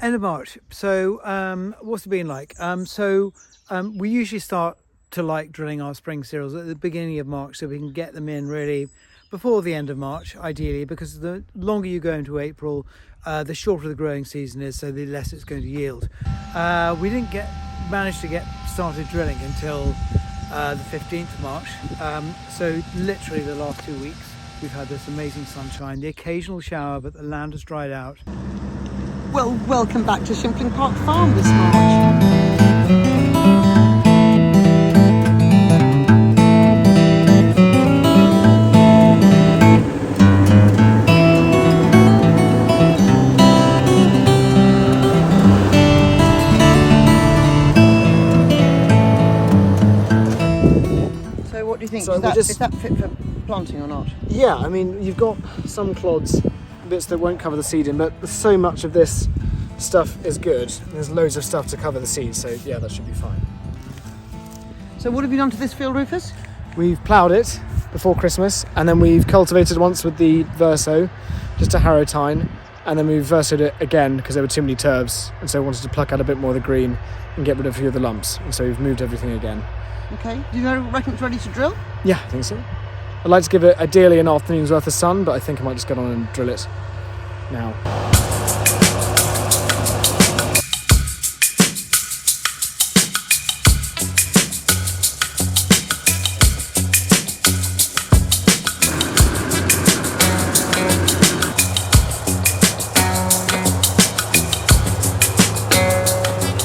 End of March. So what's it been like? We usually start to like drilling our spring cereals at the beginning of March so we can get them in really before the end of March, ideally, because the longer you go into April, the shorter the growing season is, so the less it's going to yield. We didn't manage to get started drilling until the 15th of March. So literally the last 2 weeks, we've had this amazing sunshine, the occasional shower, but the land has dried out. Well, welcome back to Shimpling Park Farm this March. So what do you think? So Is that fit for planting or not? Yeah, I mean, you've got some clods, bits that won't cover the seed in, but so much of this stuff is good. There's loads of stuff to cover the seed, so yeah, that should be fine. So what have you done to this field, Rufus? We've ploughed it before Christmas, and then we've cultivated once with the verso, just a harrow tine, and then we've versoed it again because there were too many turbs, and so we wanted to pluck out a bit more of the green and get rid of a few of the lumps, and so we've moved everything again. Okay. Do you reckon it's ready to drill? Yeah, I think so. I'd like to give it ideally an afternoon's worth of sun, but I think I might just get on and drill it now.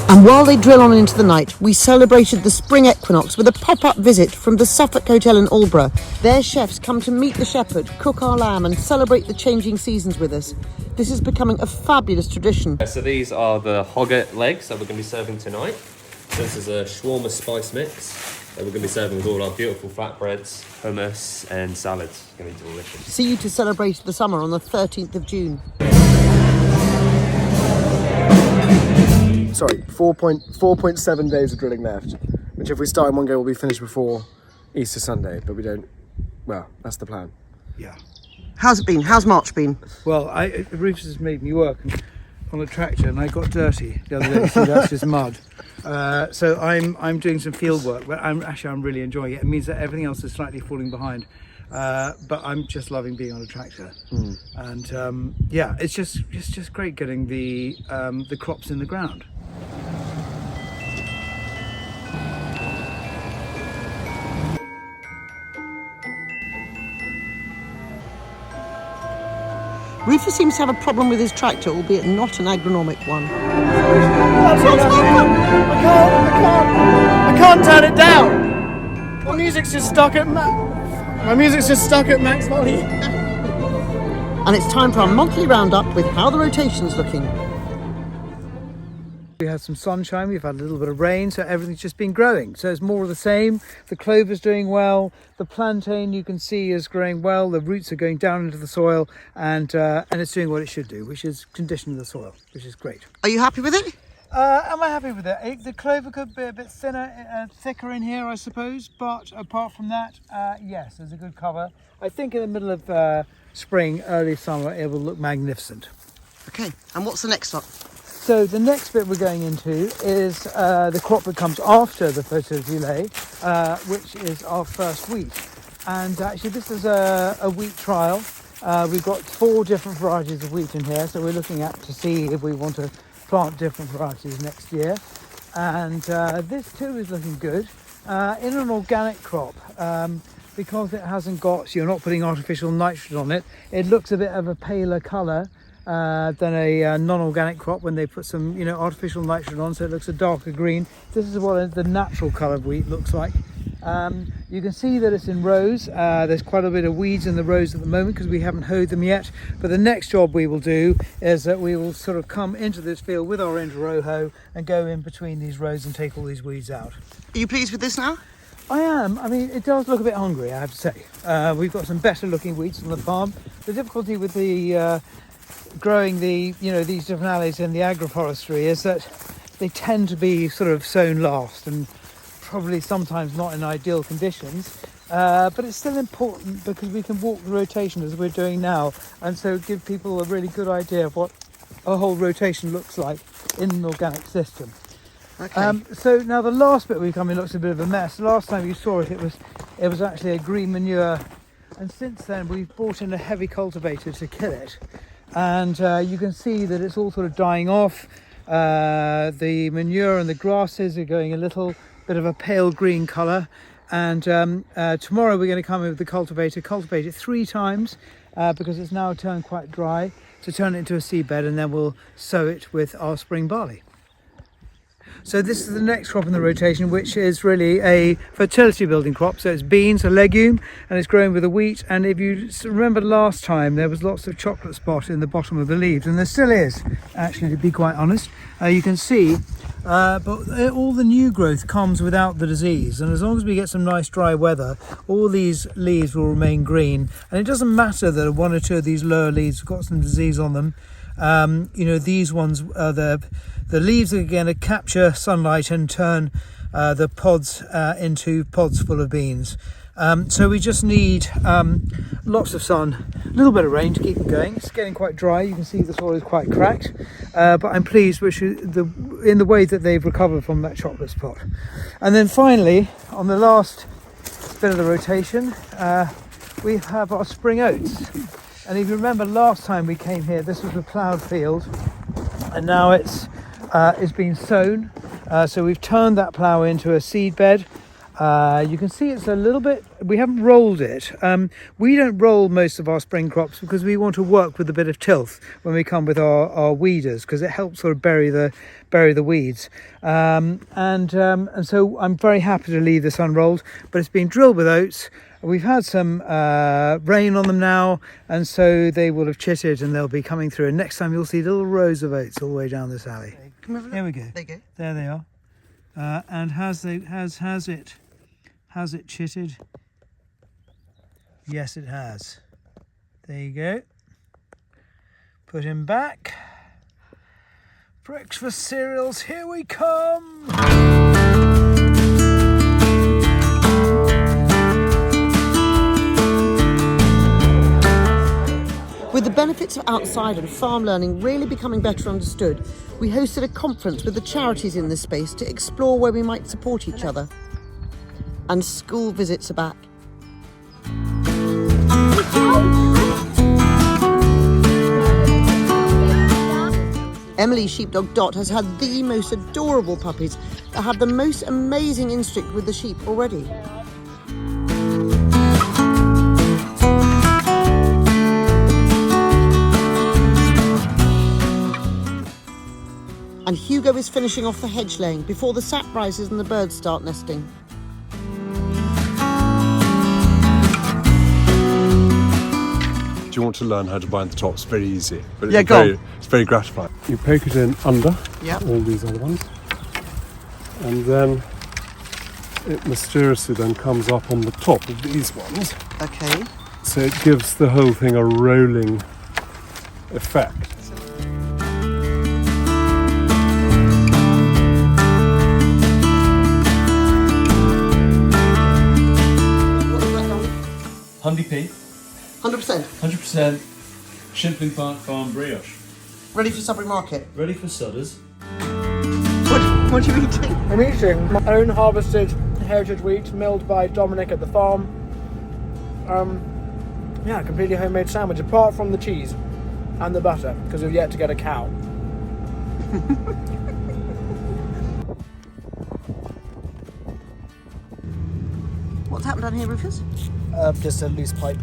And while they drill on into the night, we celebrated the spring equinox with a pop-up visit from the Suffolk Hotel in Aldeburgh. Their chefs come to meet the shepherd, cook our lamb and celebrate the changing seasons with us. This is becoming a fabulous tradition. So these are the hogget legs that we're going to be serving tonight. So this is a shawarma spice mix that we're going to be serving with all our beautiful flatbreads, hummus and salads. It's going to be delicious. See you to celebrate the summer on the 13th of June. Sorry, 4.7 days of drilling left, which if we start in one go will be finished before Easter Sunday, but we don't, well, that's the plan. Yeah. How's it been? How's March been? Well, Rufus has made me work on a tractor and I got dirty the other day, so that's just mud. So I'm doing some field work, but I'm really enjoying it. It means that everything else is slightly falling behind. But I'm just loving being on a tractor, and yeah, it's just great getting the crops in the ground. Rufus seems to have a problem with his tractor, albeit not an agronomic one. I can't turn it down. My music's just stuck at max volume. And it's time for our monthly roundup with how the rotation's looking. We had some sunshine, we've had a little bit of rain, so everything's just been growing. So it's more of the same. The clover's doing well, the plantain you can see is growing well, the roots are going down into the soil, and it's doing what it should do, which is condition the soil, which is great. Are you happy with it? Am I happy with it? The clover could be a bit thinner, thicker in here, I suppose, but apart from that, yes, there's a good cover. I think in the middle of spring, early summer, it will look magnificent. Okay, and what's the next stop? So the next bit we're going into is the crop that comes after the fertility lay, which is our first wheat. And actually this is a wheat trial. We've got 4 different varieties of wheat in here, so we're looking at to see if we want to plant different varieties next year. And this too is looking good. In an organic crop, because it hasn't got, so you're not putting artificial nitrogen on it, it looks a bit of a paler colour than a non-organic crop when they put some artificial nitrogen on, so it looks a darker green. This is what the natural colour of wheat looks like. You can see that it's in rows. There's quite a bit of weeds in the rows at the moment because we haven't hoed them yet, but the next job we will do is that we will sort of come into this field with our inter-row hoe and go in between these rows and take all these weeds out. Are you pleased with this now? I am. I mean, it does look a bit hungry, I have to say. We've got some better looking wheats on the farm. The difficulty with the growing these different alleys in the agroforestry is that they tend to be sort of sown last and probably sometimes not in ideal conditions, but it's still important because we can walk the rotation as we're doing now, and so give people a really good idea of what a whole rotation looks like in an organic system. Okay. So now the last bit we come in looks a bit of a mess. Last time you saw it, it was actually a green manure, and since then we've brought in a heavy cultivator to kill it, and you can see that it's all sort of dying off. The manure and the grasses are going a little bit of a pale green colour, and tomorrow we're going to come in with the cultivator, cultivate it 3 times because it's now turned quite dry, to turn it into a seedbed, and then we'll sow it with our spring barley. So this is the next crop in the rotation, which is really a fertility building crop. So it's beans, a legume, and it's grown with the wheat. And if you remember last time, there was lots of chocolate spot in the bottom of the leaves, and there still is, actually, to be quite honest. You can see, but all the new growth comes without the disease. And as long as we get some nice dry weather, all these leaves will remain green. And it doesn't matter that 1 or 2 of these lower leaves have got some disease on them. You know, these ones are the leaves are going to capture sunlight and turn the pods into pods full of beans. So we just need lots of sun, a little bit of rain to keep them going. It's getting quite dry. You can see the soil is quite cracked, but I'm pleased in the way that they've recovered from that chocolate spot. And then finally, on the last bit of the rotation, we have our spring oats. And if you remember last time we came here, this was a ploughed field, and now it's been sown. So we've turned that plough into a seed bed. You can see it's a little bit, we haven't rolled it. We don't roll most of our spring crops because we want to work with a bit of tilth when we come with our weeders, because it helps sort of bury the weeds. And so I'm very happy to leave this unrolled, but it's been drilled with oats. We've had some rain on them now, and so they will have chitted and they'll be coming through. And next time you'll see little rows of oats all the way down this alley. Here we go. There you go. There they are. And has it chitted? Yes, it has. There you go. Put him back. Breakfast cereals, here we come. With the benefits of outside and farm learning really becoming better understood, we hosted a conference with the charities in this space to explore where we might support each other. And school visits are back. Emily's sheepdog Dot has had the most adorable puppies that have the most amazing instinct with the sheep already. And Hugo is finishing off the hedge laying before the sap rises and the birds start nesting. Do you want to learn how to bind the tops? It's very easy, but Yeah, it's very gratifying. You poke it in under Yep. all these other ones, and then it mysteriously then comes up on the top of these ones. Okay. So it gives the whole thing a rolling effect. Hundy P, 100%. 100% Shimpling Farm brioche. Ready for Sudbury Market. Ready for Sudders. What are you eating? I'm eating my own harvested heritage wheat, milled by Dominic at the farm. Yeah, completely homemade sandwich, apart from the cheese and the butter, because we've yet to get a cow. What's happened down here, Rufus? Just a loose pipe,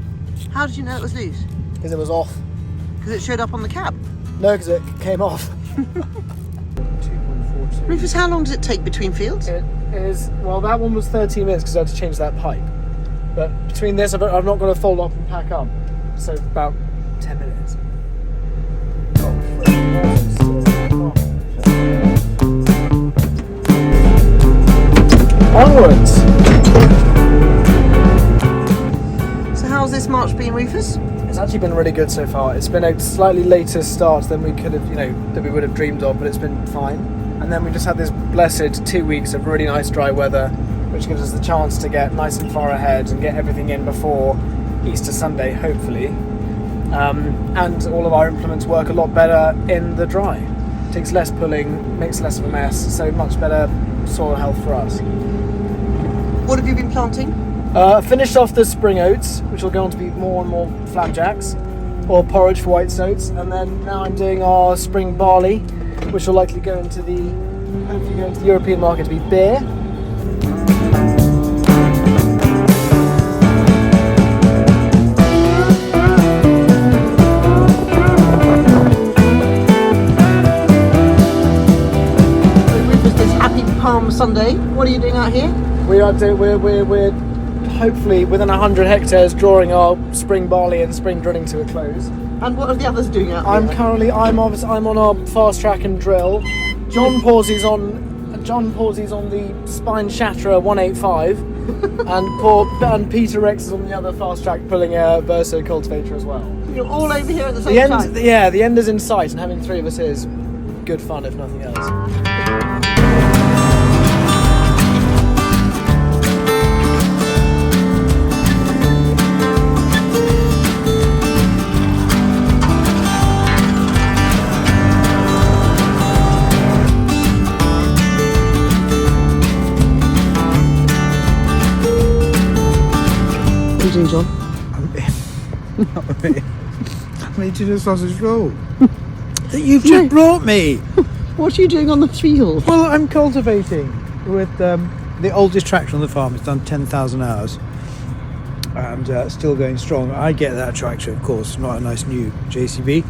How did you know it was loose? because it was off. Because it showed up on the cab. No, because it came off. 2.42. Rufus, how long does it take between fields? It is, well, that one was 13 minutes because I had to change that pipe. But between this, I'm not going to fold up and pack up. So about 10 minutes. Onwards! So how's this march been, Rufus? It's actually been really good so far. It's been a slightly later start than we could have, that we would have dreamed of, but it's been fine. And then we just had this blessed 2 weeks of really nice dry weather, which gives us the chance to get nice and far ahead and get everything in before Easter Sunday, hopefully. and all of our implements work a lot better in the dry. It takes less pulling, makes less of a mess, so much better soil health for us. What have you been planting? Finished off the spring oats, which will go on to be more and more flapjacks, or porridge for white oats, and then now I'm doing our spring barley, which will likely go into hopefully go into the European market to be beer. Palm Sunday. What are you doing out here? We're hopefully within 100 hectares drawing our spring barley and spring drilling to a close. And what are the others doing out I'm here? I'm on our fast track and drill. John Pawsey's on the Spine Shatterer 185, and Peter Rex is on the other fast track pulling a Verso cultivator as well. You're all over here at the same time. Yeah, the end is in sight, and having three of us is good fun if nothing else. What are you doing, John? I'm eating a sausage roll that you've just brought me. What are you doing on the field? Well, I'm cultivating with the oldest tractor on the farm. It's done 10,000 hours and still going strong. I get that tractor, of course, not a nice new JCB,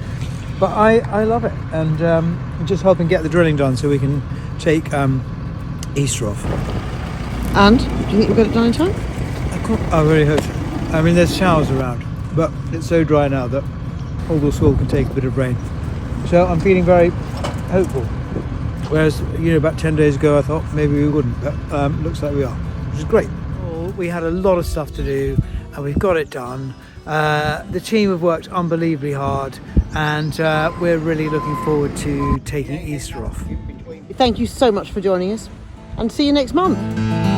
but I love it, and I'm just helping get the drilling done so we can take Easter off. And do you think you'll get it done in time? I really hope so. I mean, there's showers around, but it's so dry now that all the soil can take a bit of rain. So I'm feeling very hopeful. Whereas, about 10 days ago, I thought maybe we wouldn't, but looks like we are, which is great. We had a lot of stuff to do, and we've got it done. The team have worked unbelievably hard, and we're really looking forward to taking Easter off. Thank you so much for joining us, and see you next month.